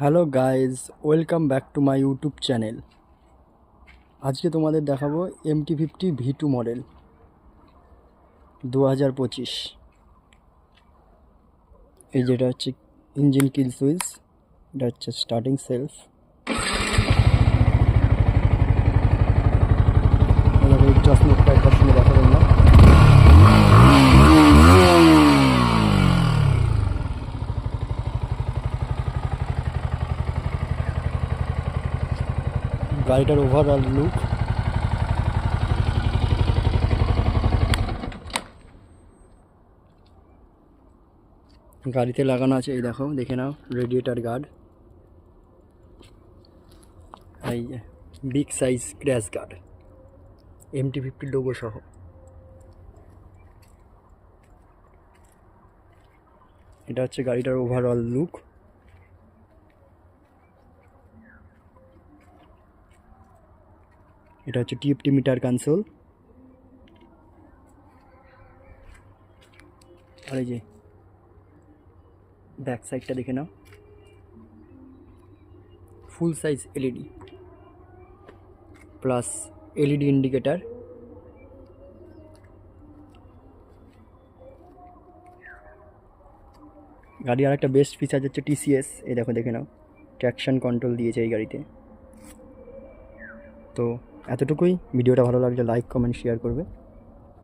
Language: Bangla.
Hello guys, welcome back to my YouTube channel. আজকে তোমাদের দেখাবো MT-50 V2 মডেল 2025। এই যেটা হচ্ছে ইঞ্জিন কিল সুইচ, এটা হচ্ছে স্টার্টিং সেলফ। এক্সস্ট নোটটা একবার শুনে দেখা তোমরা। গাড়িটার ওভারঅল লুক, গাড়িতে লাগানো আছে এই দেখো, দেখে নাও, রেডিয়েটার গার্ড, এই big size crash guard, MT-50 logo সহ। এটা হচ্ছে গাড়িটার ওভারঅল লুক। এটা হচ্ছে TFT মিটার কনসোল। আর এই যে ব্যাক সাইডটা দেখে নাও, full size LED plus LED indicator. গাড়ি আর একটা বেস্ট ফিচার হচ্ছে TCS। এই দেখো, দেখে নাও, ট্র্যাকশন কন্ট্রোল দিয়েছে এই গাড়িতে। তো এতটুকুই। ভিডিওটা ভালো লাগলে লাইক, কমেন্ট, শেয়ার করবে।